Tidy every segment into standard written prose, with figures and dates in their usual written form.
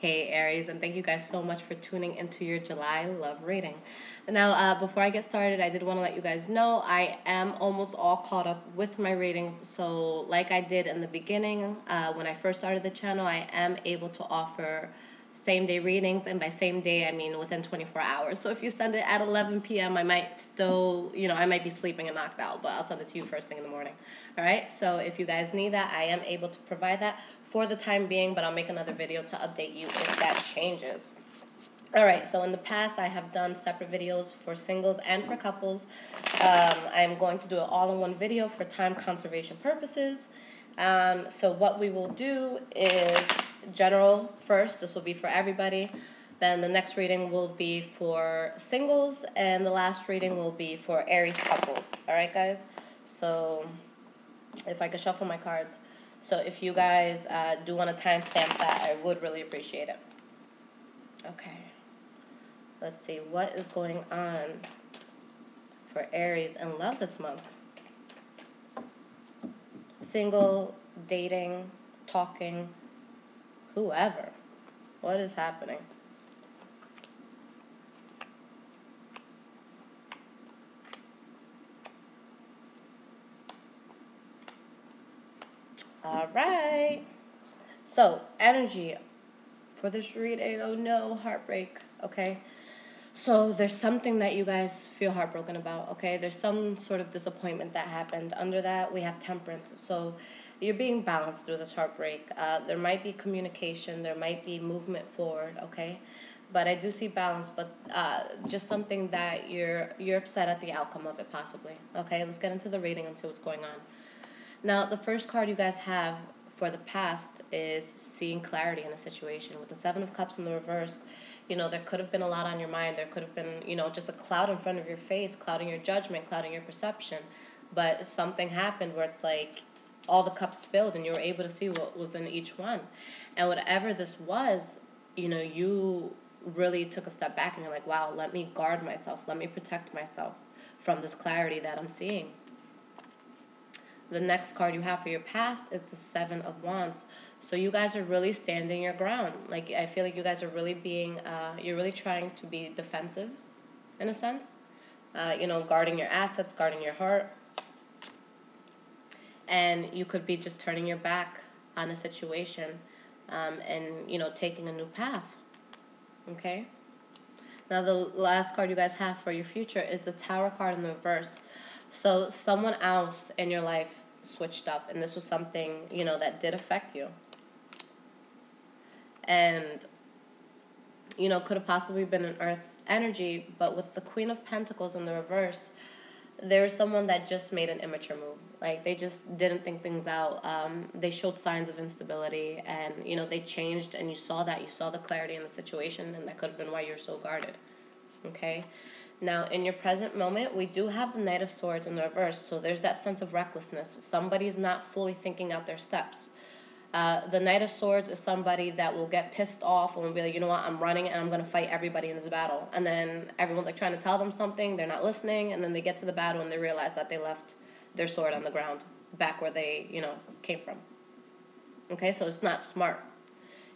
Hey Aries, and thank you guys so much for tuning into your July love reading. Now, before I get started, I did want to let you guys know I am almost all caught up with my readings. So, like I did in the beginning, when I first started the channel, I am able to offer same day readings, and by same day I mean within 24 hours. So if you send it at 11 p.m. I might still, I might be sleeping and knocked out, but I'll send it to you first thing in the morning. All right, so if you guys need that, I am able to provide that for the time being, but I'll make another video to update you if that changes. All right, so in the past I have done separate videos for singles and for couples. I'm going to do an all-in-one video for time conservation purposes. So what we will do is general first. This will be for everybody. Then the next reading will be for singles, and the last reading will be for Aries couples. All right, guys? So if I could shuffle my cards. So if you guys do want to timestamp that, I would really appreciate it. Okay. Let's see. What is going on for Aries and love this month? Single, dating, talking, whoever. What is happening? All right. So, energy for this reading. Oh no, heartbreak. Okay. So there's something that you guys feel heartbroken about, okay? There's some sort of disappointment that happened. Under that, we have temperance. So you're being balanced through this heartbreak. There might be communication. There might be movement forward, okay? But I do see balance, but just something that you're upset at the outcome of it, possibly. Okay, let's get into the reading and see what's going on. Now, the first card you guys have for the past is seeing clarity in a situation. With the Seven of Cups in the reverse, there could have been a lot on your mind. There could have been, just a cloud in front of your face, clouding your judgment, clouding your perception. But something happened where it's like all the cups spilled and you were able to see what was in each one. And whatever this was, you really took a step back and you're like, wow, let me guard myself. Let me protect myself from this clarity that I'm seeing. The next card you have for your past is the Seven of Wands. So you guys are really standing your ground. Like, I feel like you guys are really being, you're really trying to be defensive, in a sense. Guarding your assets, guarding your heart. And you could be just turning your back on a situation and, taking a new path. Okay? Now, the last card you guys have for your future is the Tower card in the reverse. So someone else in your life switched up, and this was something, that did affect you. And, could have possibly been an earth energy, but with the Queen of Pentacles in the reverse, there's someone that just made an immature move. Like, they just didn't think things out. They showed signs of instability, and, they changed, and you saw that. You saw the clarity in the situation, and that could have been why you're so guarded. Okay? Now, in your present moment, we do have the Knight of Swords in the reverse, so there's that sense of recklessness. Somebody's not fully thinking out their steps. The Knight of Swords is somebody that will get pissed off and will be like, you know what, I'm running and I'm going to fight everybody in this battle. And then everyone's like trying to tell them something, they're not listening, and then they get to the battle and they realize that they left their sword on the ground back where they, came from. Okay, so it's not smart.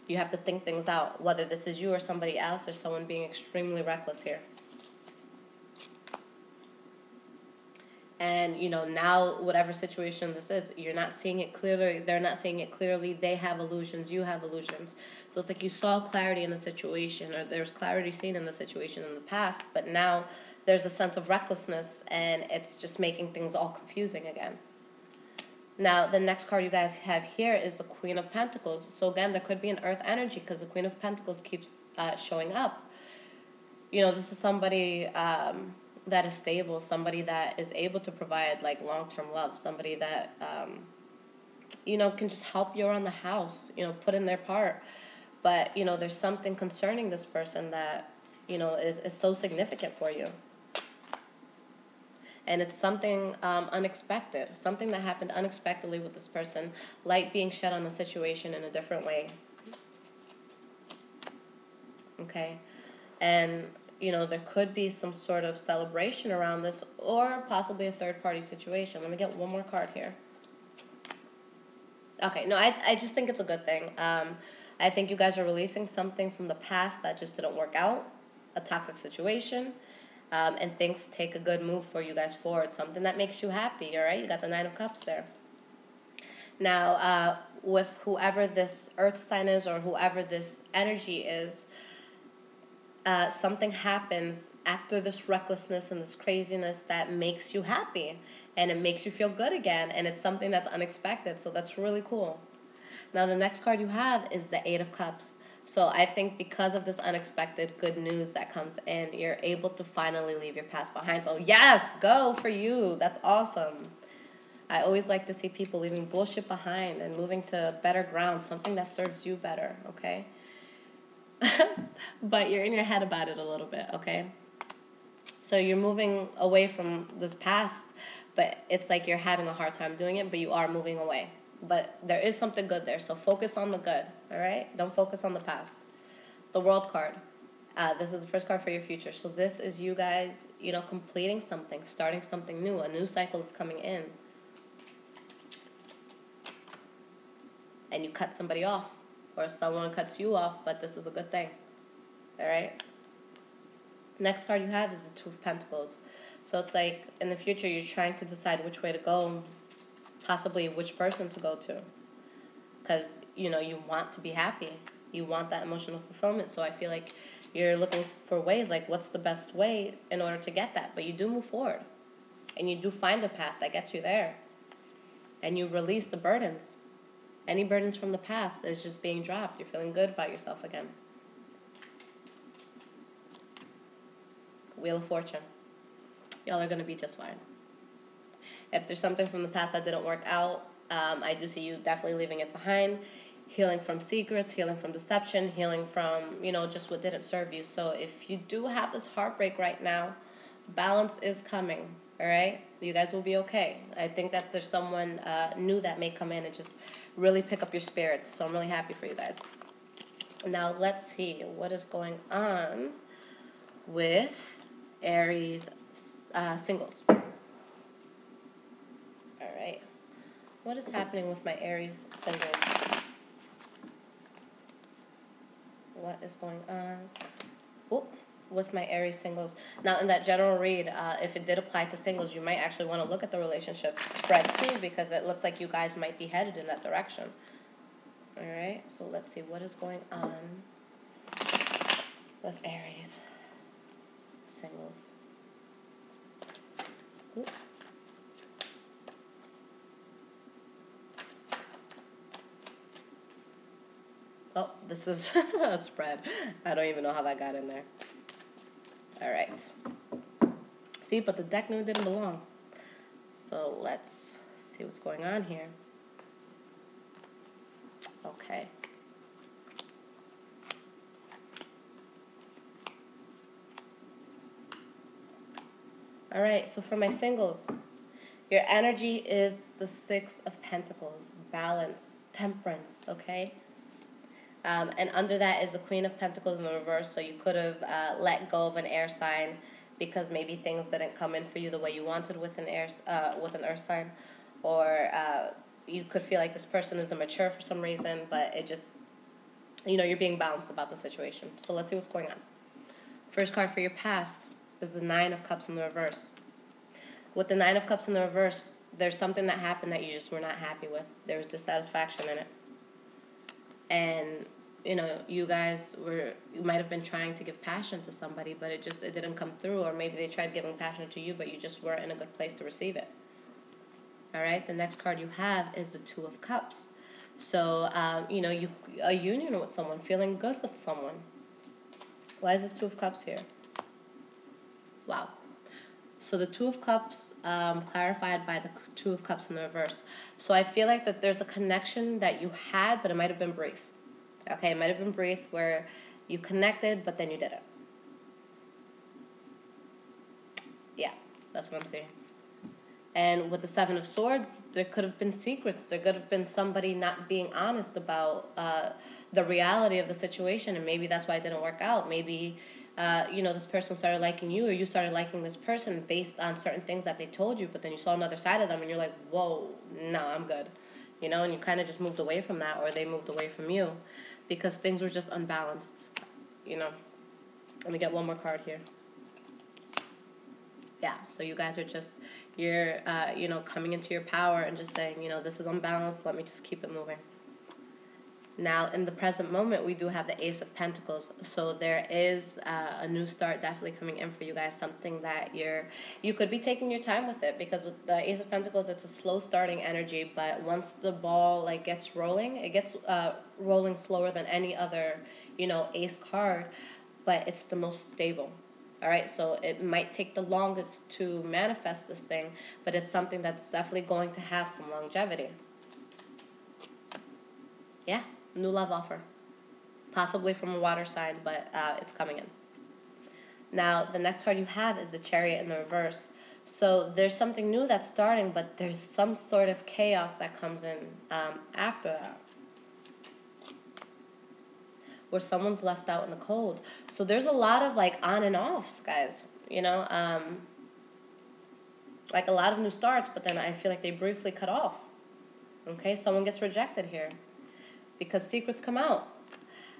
You have to think things out, whether this is you or somebody else or someone being extremely reckless here. And, now whatever situation this is, you're not seeing it clearly. They're not seeing it clearly. They have illusions. You have illusions. So it's like you saw clarity in the situation, or there's clarity seen in the situation in the past, but now there's a sense of recklessness, and it's just making things all confusing again. Now, the next card you guys have here is the Queen of Pentacles. So again, there could be an earth energy because the Queen of Pentacles keeps showing up. This is somebody that is stable, somebody that is able to provide like long-term love, somebody that can just help you around the house, put in their part. But there's something concerning this person that is so significant for you, and it's something unexpected, something that happened unexpectedly with this person, light being shed on the situation in a different way. Okay, and there could be some sort of celebration around this, or possibly a third-party situation. Let me get one more card here. Okay, no, I just think it's a good thing. I think you guys are releasing something from the past that just didn't work out, a toxic situation, and things take a good move for you guys forward, something that makes you happy, all right? You got the Nine of Cups there. Now, with whoever this earth sign is or whoever this energy is, something happens after this recklessness and this craziness that makes you happy and it makes you feel good again, and it's something that's unexpected, so that's really cool. Now the next card you have is the Eight of Cups. So I think because of this unexpected good news that comes in, you're able to finally leave your past behind. So yes, go for you. That's awesome. I always like to see people leaving bullshit behind and moving to better ground, something that serves you better, okay? But you're in your head about it a little bit, okay? So you're moving away from this past, but it's like you're having a hard time doing it, but you are moving away. But there is something good there, so focus on the good, all right? Don't focus on the past. The World card. This is the first card for your future. So this is you guys, completing something, starting something new. A new cycle is coming in. And you cut somebody off, or someone cuts you off, but this is a good thing, all right? Next card you have is the Two of Pentacles. So it's like in the future you're trying to decide which way to go, possibly which person to go to. Because, you want to be happy. You want that emotional fulfillment. So I feel like you're looking for ways, like what's the best way in order to get that. But you do move forward. And you do find a path that gets you there. And you release the burdens. Any burdens from the past is just being dropped. You're feeling good about yourself again. Wheel of Fortune. Y'all are going to be just fine. If there's something from the past that didn't work out, I do see you definitely leaving it behind. Healing from secrets, healing from deception, healing from, just what didn't serve you. So if you do have this heartbreak right now, balance is coming, all right? You guys will be okay. I think that there's someone new that may come in and just really pick up your spirits. So I'm really happy for you guys. Now let's see what is going on with Aries singles. All right. What is happening with my Aries singles? What is going on with my Aries singles? Now, in that general read, if it did apply to singles, you might actually want to look at the relationship spread too, because it looks like you guys might be headed in that direction. All right. So let's see what is going on with Aries singles. Ooh. Oh, this is a spread. I don't even know how that got in there. All right. See, but the deck knew it didn't belong. So let's see what's going on here. Okay. All right, so for my singles, your energy is the Six of Pentacles, balance, temperance, okay? And under that is the Queen of Pentacles in the reverse, so you could have let go of an air sign because maybe things didn't come in for you the way you wanted with an earth sign, or you could feel like this person is immature for some reason, but it just, you're being balanced about the situation. So let's see what's going on. First card for your past is the Nine of Cups in the reverse. With the Nine of Cups in the reverse, there's something that happened that you just were not happy with. There was dissatisfaction in it. And, you guys you might have been trying to give passion to somebody, but it didn't come through, or maybe they tried giving passion to you, but you just weren't in a good place to receive it. All right, the next card you have is the Two of Cups. So, a union with someone, feeling good with someone. Why is this Two of Cups here? Wow. So the Two of Cups clarified by the Two of Cups in the reverse. So I feel like that there's a connection that you had, but it might have been brief. Okay, it might have been brief where you connected, but then you didn't. Yeah, that's what I'm saying. And with the Seven of Swords, there could have been secrets. There could have been somebody not being honest about the reality of the situation, and maybe that's why it didn't work out. Maybe this person started liking you, or you started liking this person based on certain things that they told you, but then you saw another side of them, and you're like, whoa, no, I'm good. And you kind of just moved away from that, or they moved away from you. because things were just unbalanced, you know. Let me get one more card here. Yeah, so you guys are just, you're, coming into your power and just saying, this is unbalanced, let me just keep it moving. Now, in the present moment, we do have the Ace of Pentacles. So there is a new start definitely coming in for you guys. Something that you could be taking your time with it, because with the Ace of Pentacles, it's a slow starting energy. But once the ball gets rolling, it gets rolling slower than any other, Ace card. But it's the most stable. All right, so it might take the longest to manifest this thing, but it's something that's definitely going to have some longevity. Yeah. New love offer, possibly from a water sign, but it's coming in. Now, the next card you have is the Chariot in the reverse. So there's something new that's starting, but there's some sort of chaos that comes in after that, where someone's left out in the cold. So there's a lot of on and offs, guys. A lot of new starts, but then I feel like they briefly cut off. Okay, someone gets rejected here, because secrets come out.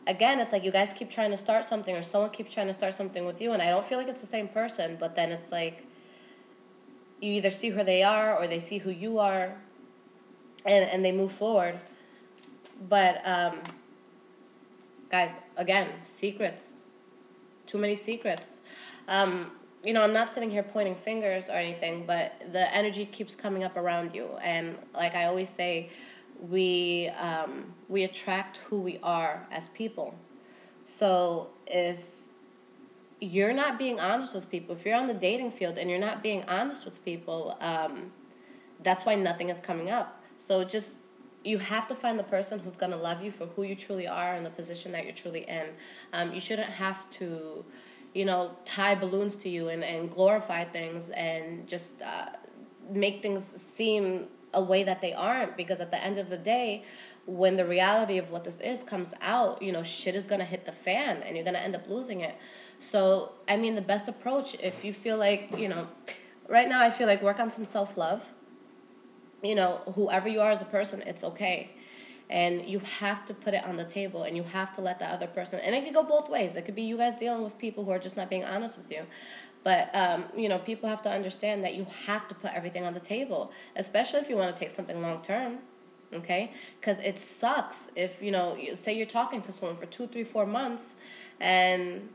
Again, it's you guys keep trying to start something, or someone keeps trying to start something with you, and I don't feel like it's the same person, but then it's you either see who they are or they see who you are, and they move forward. But, guys, again, secrets. Too many secrets. I'm not sitting here pointing fingers or anything, but the energy keeps coming up around you, and like I always say, we attract who we are as people. So if you're not being honest with people, if you're on the dating field and you're not being honest with people, that's why nothing is coming up. So you have to find the person who's going to love you for who you truly are and the position that you're truly in. You shouldn't have to, tie balloons to you and glorify things and just make things seem a way that they aren't, because at the end of the day, when the reality of what this is comes out, shit is going to hit the fan and you're going to end up losing it. So, the best approach, if you feel right now I feel work on some self-love. Whoever you are as a person, it's okay. And you have to put it on the table, and you have to let the other person, and it could go both ways. It could be you guys dealing with people who are just not being honest with you. But, people have to understand that you have to put everything on the table, especially if you want to take something long term, okay? Because it sucks if, say you're talking to someone for 2, 3, 4 months, and,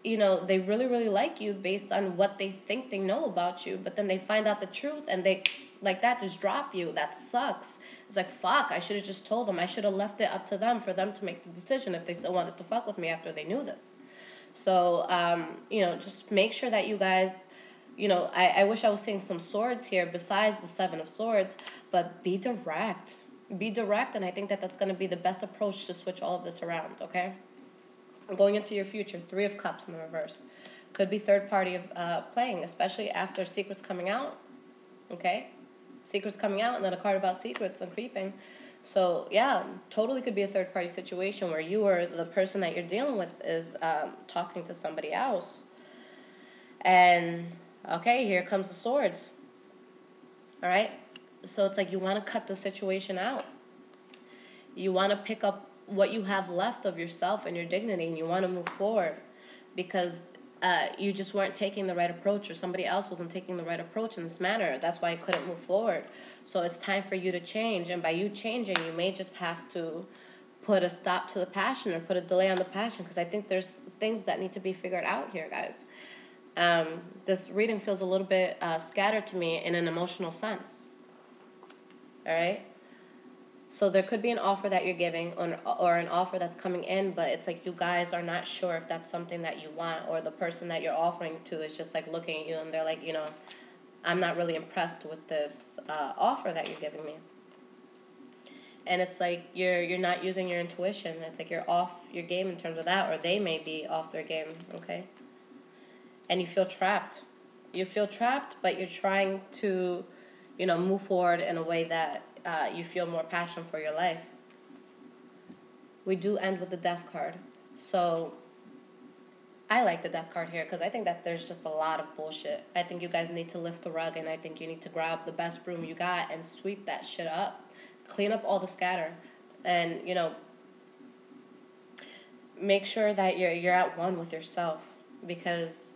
they really, really like you based on what they think they know about you, but then they find out the truth, and they, just drop you. That sucks. It's fuck, I should have just told them. I should have left it up to them for them to make the decision if they still wanted to fuck with me after they knew this. So, just make sure that you guys, I wish I was seeing some swords here besides the 7 of Swords, but be direct. Be direct, and I think that that's going to be the best approach to switch all of this around, okay? Going into your future, 3 of Cups in the reverse. Could be third party playing, especially after secrets coming out, okay? Secrets coming out, and then a card about secrets and creeping. So, yeah, totally could be a third-party situation where you or the person that you're dealing with is talking to somebody else. And, okay, here comes the swords. All right? So it's you want to cut the situation out. You want to pick up what you have left of yourself and your dignity, and you want to move forward, because you just weren't taking the right approach, or somebody else wasn't taking the right approach in this manner. That's why I couldn't move forward. So it's time for you to change, and by you changing, you may just have to put a stop to the passion or put a delay on the passion, because I think there's things that need to be figured out here, guys. This reading feels a little bit scattered to me in an emotional sense. All right? So there could be an offer that you're giving, or an offer that's coming in, but it's you guys are not sure if that's something that you want, or the person that you're offering to is just looking at you and they're I'm not really impressed with this offer that you're giving me. And it's you're not using your intuition. It's you're off your game in terms of that, or they may be off their game, okay? And you feel trapped. You feel trapped, but you're trying to, move forward in a way that you feel more passion for your life. We do end with the Death card. So I like the Death card here because I think that there's just a lot of bullshit. I think you guys need to lift the rug, and I think you need to grab the best broom you got and sweep that shit up. Clean up all the scatter. And, make sure that you're at one with yourself, because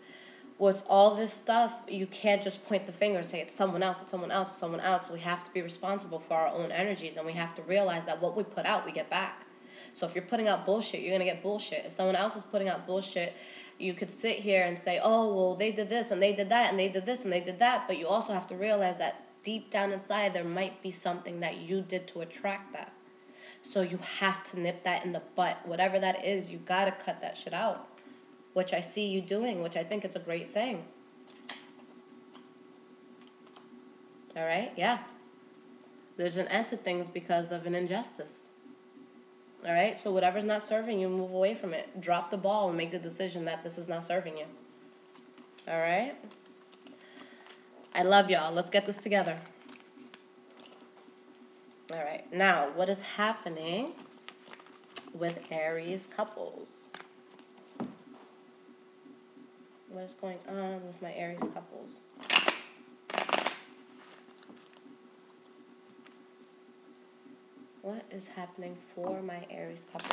with all this stuff, you can't just point the finger and say it's someone else, it's someone else, it's someone else. We have to be responsible for our own energies, and we have to realize that what we put out, we get back. So if you're putting out bullshit, you're gonna get bullshit. If someone else is putting out bullshit, you could sit here and say, oh, well, they did this and they did that and they did this and they did that, but you also have to realize that deep down inside there might be something that you did to attract that. So you have to nip that in the butt. Whatever that is, you gotta cut that shit out, which I see you doing, which I think is a great thing. All right? Yeah. There's an end to things because of an injustice. All right? So whatever's not serving you, move away from it. Drop the ball and make the decision that this is not serving you. All right? I love y'all. Let's get this together. All right. Now, what is happening with Aries couples? What is going on with my Aries couples? What is happening for my Aries couples?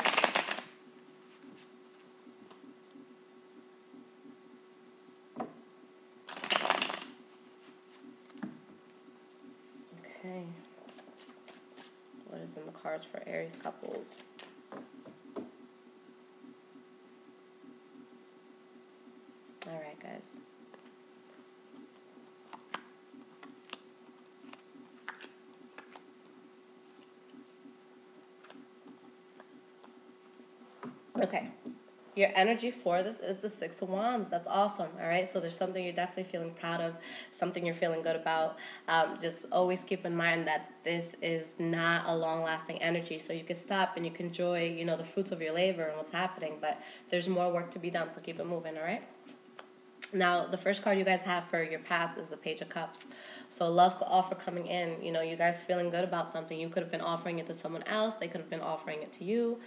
Okay. What is in the cards for Aries couples? All right, guys. Okay. Your energy for this is the Six of Wands. That's awesome. All right. So there's something you're definitely feeling proud of, something you're feeling good about. Just always keep in mind that this is not a long-lasting energy. So you can stop and you can enjoy, you know, the fruits of your labor and what's happening. But there's more work to be done. So keep it moving. All right. Now, the first card you guys have for your past is the Page of Cups. So love offer coming in. You know, you guys feeling good about something. You could have been offering it to someone else. They could have been offering it to you.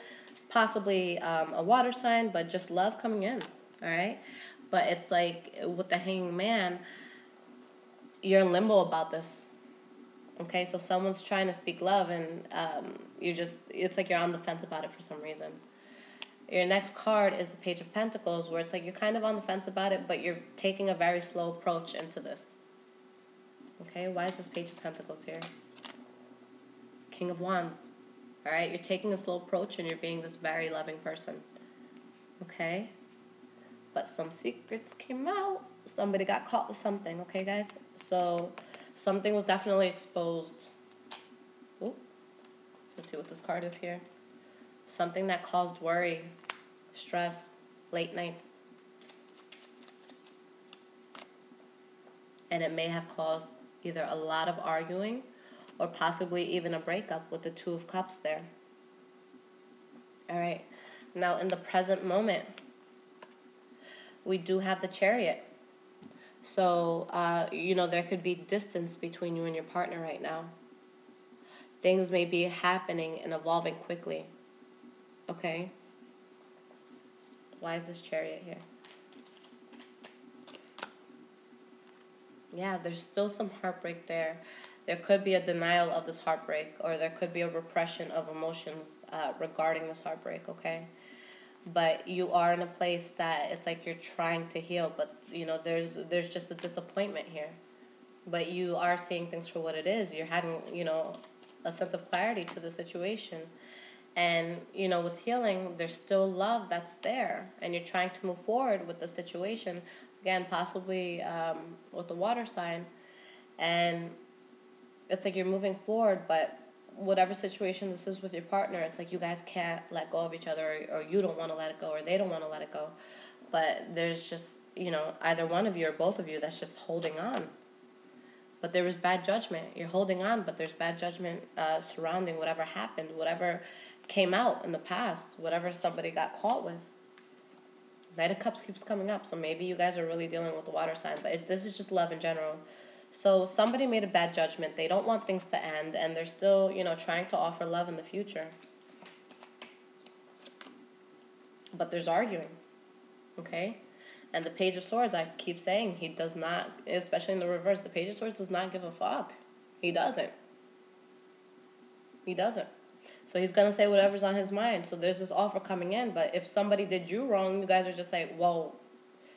Possibly a water sign, but just love coming in. All right? But it's like with the Hanged Man, you're in limbo about this. Okay? So someone's trying to speak love, and it's like you're on the fence about it for some reason. Your next card is the Page of Pentacles, where it's like you're kind of on the fence about it, but you're taking a very slow approach into this. Okay, why is this Page of Pentacles here? King of Wands. All right, you're taking a slow approach and you're being this very loving person. Okay? But some secrets came out. Somebody got caught with something, okay, guys? So something was definitely exposed. Ooh. Let's see what this card is here. Something that caused worry, stress, late nights. And it may have caused either a lot of arguing or possibly even a breakup with the Two of Cups there. All right. Now, in the present moment, we do have the Chariot. So, you know, there could be distance between you and your partner right now. Things may be happening and evolving quickly. Okay? Why is this Chariot here? Yeah, there's still some heartbreak there. There could be a denial of this heartbreak, or there could be a repression of emotions regarding this heartbreak, okay? But you are in a place that it's like you're trying to heal, but, you know, there's just a disappointment here. But you are seeing things for what it is. You're having, you know, a sense of clarity to the situation. And, you know, with healing, there's still love that's there. And you're trying to move forward with the situation. Again, possibly with the water sign. And it's like you're moving forward, but whatever situation this is with your partner, it's like you guys can't let go of each other, or you don't want to let it go, or they don't want to let it go. But there's just, you know, either one of you or both of you that's just holding on. But there was bad judgment. You're holding on, but there's bad judgment surrounding whatever happened, whatever came out in the past, whatever somebody got caught with. Knight of Cups keeps coming up, so maybe you guys are really dealing with the water sign, but this is just love in general. So somebody made a bad judgment. They don't want things to end, and they're still, you know, trying to offer love in the future. But there's arguing, okay? And the Page of Swords, I keep saying, he does not, especially in the reverse, the Page of Swords does not give a fuck. He doesn't. He doesn't. So he's going to say whatever's on his mind. So there's this offer coming in. But if somebody did you wrong, you guys are just like, well,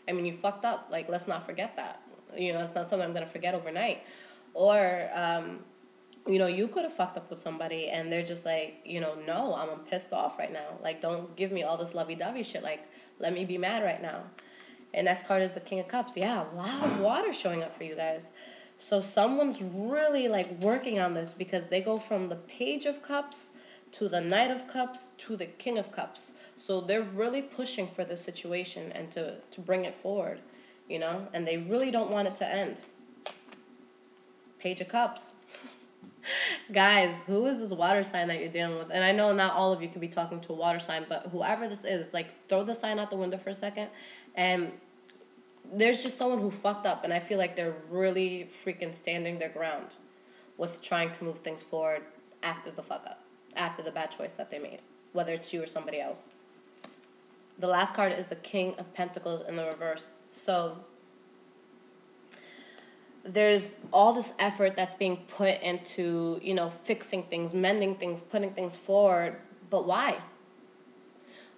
I mean, you fucked up. Like, let's not forget that. It's not something I'm going to forget overnight. Or, you could have fucked up with somebody and they're just like, no, I'm pissed off right now. Like, don't give me all this lovey-dovey shit. Like, let me be mad right now. And next card is the King of Cups. Yeah, a lot of water showing up for you guys. So someone's really, like, working on this because they go from the Page of Cups to the Knight of Cups to the King of Cups. So they're really pushing for this situation and to bring it forward, and they really don't want it to end. Page of Cups. Guys, who is this water sign that you're dealing with? And I know not all of you could be talking to a water sign, but whoever this is, like, throw the sign out the window for a second. And there's just someone who fucked up, and I feel like they're really freaking standing their ground with trying to move things forward after the fuck up, after the bad choice that they made, whether it's you or somebody else. The last card is the King of Pentacles in the reverse. So there's all this effort that's being put into, fixing things, mending things, putting things forward. But why?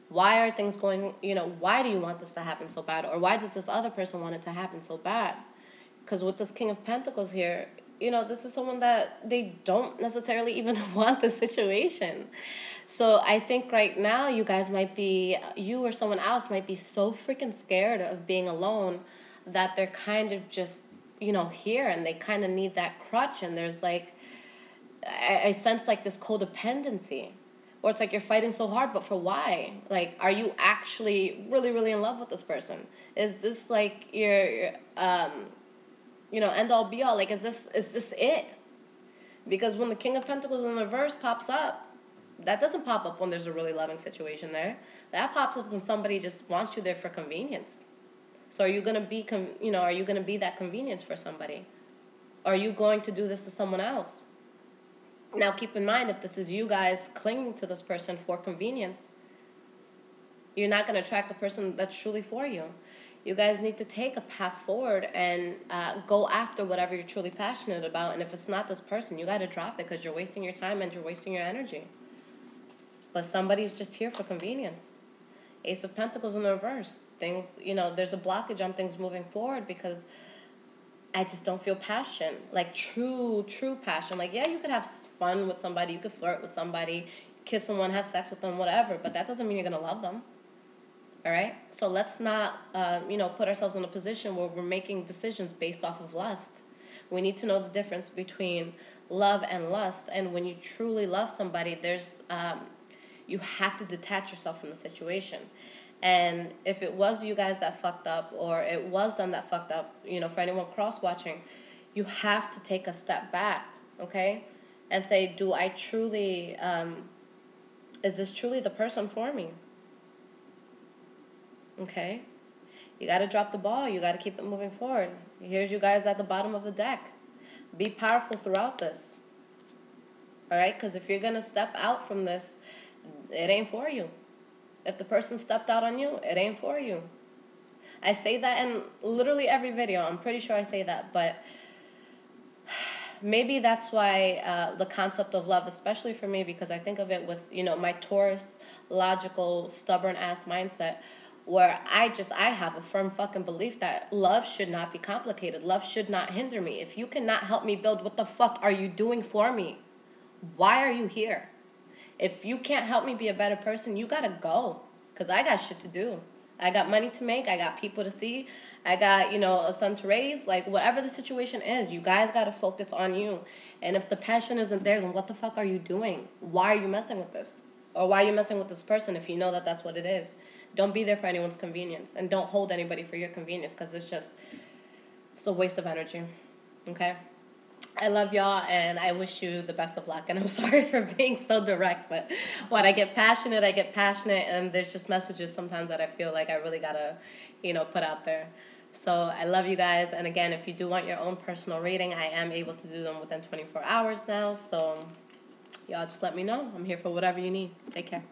Why are things going, why do you want this to happen so bad? Or why does this other person want it to happen so bad? Because with this King of Pentacles here, this is someone that they don't necessarily even want the situation. So I think right now you guys might be, you or someone else might be so freaking scared of being alone that they're kind of just, here, and they kind of need that crutch. And there's like, I sense like this codependency. Or it's like you're fighting so hard, but for why? Like, are you actually really, really in love with this person? Is this like your end all be all? Like, is this it? Because when the King of Pentacles in reverse pops up, that doesn't pop up when there's a really loving situation there. That pops up when somebody just wants you there for convenience. So are you gonna be, are you gonna be that convenience for somebody? Are you going to do this to someone else? Now, keep in mind, if this is you guys clinging to this person for convenience, you're not going to attract the person that's truly for you. You guys need to take a path forward and go after whatever you're truly passionate about. And if it's not this person, you got to drop it because you're wasting your time and you're wasting your energy. But somebody's just here for convenience. Ace of Pentacles in the reverse. Things, there's a blockage on things moving forward because I just don't feel passion, like true passion. Like, yeah, you could have fun with somebody, you could flirt with somebody, kiss someone, have sex with them, whatever, but that doesn't mean you're going to love them. All right? So let's not, put ourselves in a position where we're making decisions based off of lust. We need to know the difference between love and lust. And when you truly love somebody, you have to detach yourself from the situation. And if it was you guys that fucked up, or it was them that fucked up, for anyone cross-watching, you have to take a step back, okay? And say, do I truly, is this truly the person for me? Okay? You got to drop the ball. You got to keep it moving forward. Here's you guys at the bottom of the deck. Be powerful throughout this. All right? Because if you're going to step out from this, it ain't for you. If the person stepped out on you, it ain't for you. I say that in literally every video. I'm pretty sure I say that. But maybe that's why the concept of love, especially for me, because I think of it with, my Taurus, logical, stubborn-ass mindset, where I have a firm fucking belief that love should not be complicated. Love should not hinder me. If you cannot help me build, what the fuck are you doing for me? Why are you here? If you can't help me be a better person, you gotta go. Because I got shit to do. I got money to make. I got people to see. I got, a son to raise. Like, whatever the situation is, you guys gotta focus on you. And if the passion isn't there, then what the fuck are you doing? Why are you messing with this? Or why are you messing with this person if you know that that's what it is? Don't be there for anyone's convenience. And don't hold anybody for your convenience, because it's a waste of energy. Okay? I love y'all, and I wish you the best of luck. And I'm sorry for being so direct, but when I get passionate, and there's just messages sometimes that I feel like I really gotta, put out there. So I love you guys, and again, if you do want your own personal reading, I am able to do them within 24 hours now, so y'all just let me know. I'm here for whatever you need. Take care.